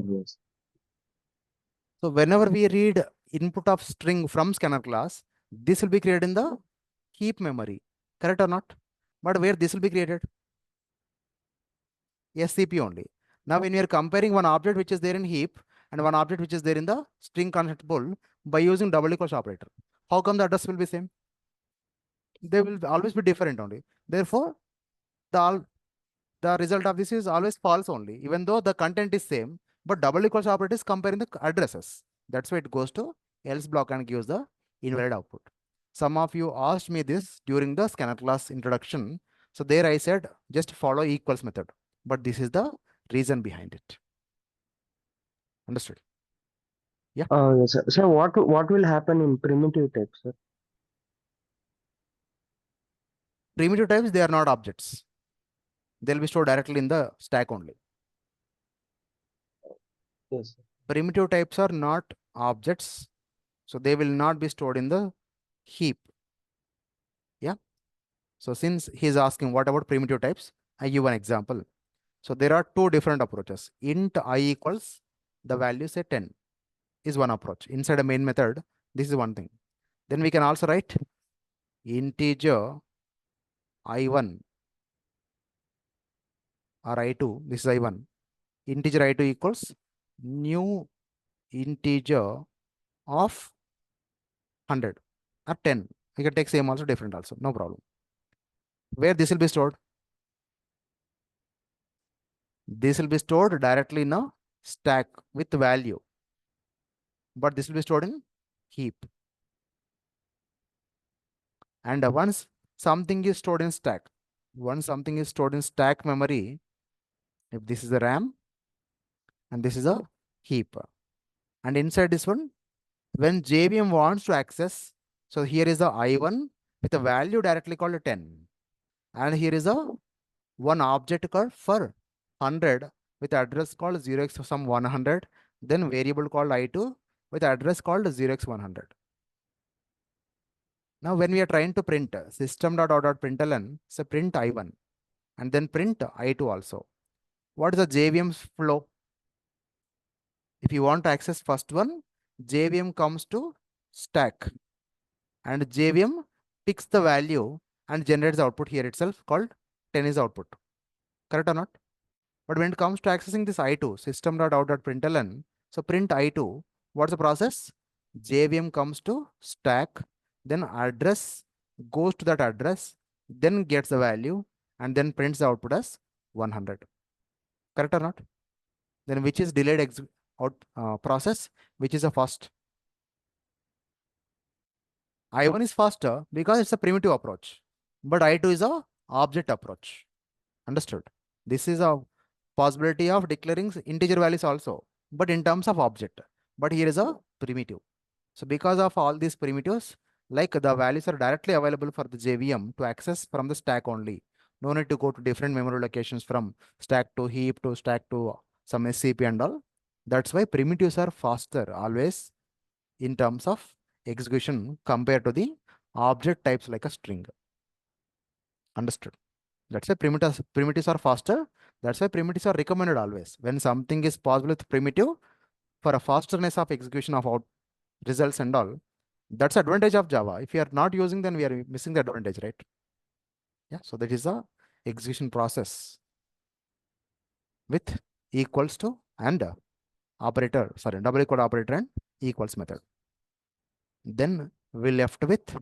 Yes. So whenever we read input of string from scanner class, this will be created in the heap memory, correct or not? But where this will be created? SCP only. Now when we are comparing one object which is there in heap and one object which is there in the string concept pool by using double equals operator, how come the address will be same? They will always be different only. Therefore, the the result of this is always false only, even though the content is same, but double equals operator is comparing the addresses. That's why it goes to else block and gives the invalid output. Some of you asked me this during the scanner class introduction. So there I said just follow equals method, but this is the reason behind it. Understood? Yeah. Yes, sir. So what will happen in primitive type, sir? Primitive types, they are not objects. They'll be stored directly in the stack only. Yes, sir. Primitive types are not objects, so they will not be stored in the heap. Yeah. So since he's asking what about primitive types, I give an example. So there are two different approaches. Int I equals the value say 10 is one approach. Inside a main method, this is one thing. Then we can also write integer I1 or I2. This is I1. Integer I2 equals new integer of 100 or 10. We can take same also, different also, no problem. Where this will be stored? This will be stored directly in a stack with value, but this will be stored in heap. And once something is stored in stack, once something is stored in stack memory, if this is the RAM and this is a heap, and inside this one, when JVM wants to access, so here is the I1 with a value directly called 10, and here is a one object called for 100 with address called 0x some 100, then variable called I2 with address called 0x100. Now when we are trying to print system.out.println, so print I1 and then print I2 also. What is the JVM's flow? If you want to access first one, JVM comes to stack and JVM picks the value and generates the output here itself called 10 is output. Correct or not? But when it comes to accessing this I2, system.out.println, so print I2, what's the process? JVM comes to stack, then address goes to that address, then gets the value, and then prints the output as 100. Correct or not? Then which is delayed process, which is the first? I1 is faster because it's a primitive approach, but I2 is a object approach. Understood? This is a possibility of declaring integer values also, but in terms of object. But here is a primitive. So because of all these primitives, like the values are directly available for the JVM to access from the stack only. No need to go to different memory locations from stack to heap to stack to some SCP and all. That's why primitives are faster always in terms of execution compared to the object types like a string. Understood? That's why primitives are faster. That's why primitives are recommended always. When something is possible with primitive, for a fasterness of execution of out results and all, that's advantage of Java. If you are not using, then we are missing the advantage, right? Yeah. So that is the execution process with equals to and operator, sorry, double equal operator and equals method. Then we left with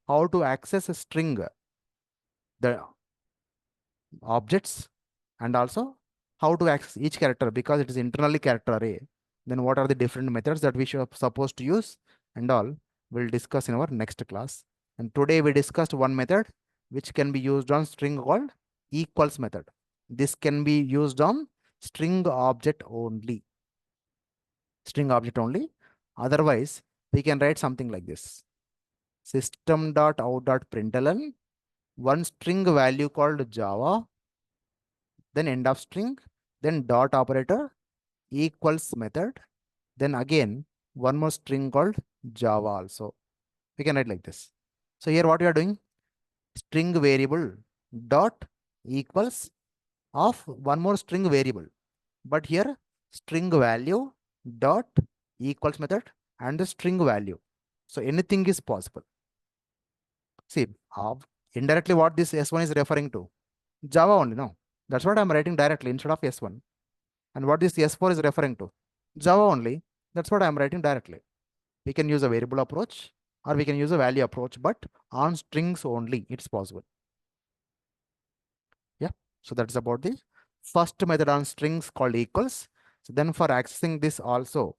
how to access a string, the objects, and also how to access each character because it is internally character array. Then what are the different methods that we should supposed to use and all we'll discuss in our next class. And today we discussed one method which can be used on string called equals method. This can be used on string object only. String object only. Otherwise, we can write something like this. System.out.println one string value called Java, then end of string, then dot operator, equals method, then again one more string called Java also. We can write like this. So here what we are doing, string variable dot equals of one more string variable. But here string value dot equals method and the string value. So anything is possible. See, indirectly what this S1 is referring to? Java only, no? That's what I'm writing directly instead of S1. And what this S4 is referring to? Java only. That's what I'm writing directly. We can use a variable approach or we can use a value approach, but on strings only, it's possible. Yeah, so that's about the first method on strings called equals. So then for accessing this also,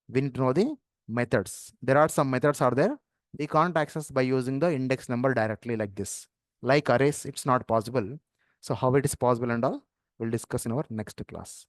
we need to know the methods. There are some methods are there. We can't access by using the index number directly like this. Like arrays, it's not possible. So how it is possible and all, we'll discuss in our next class.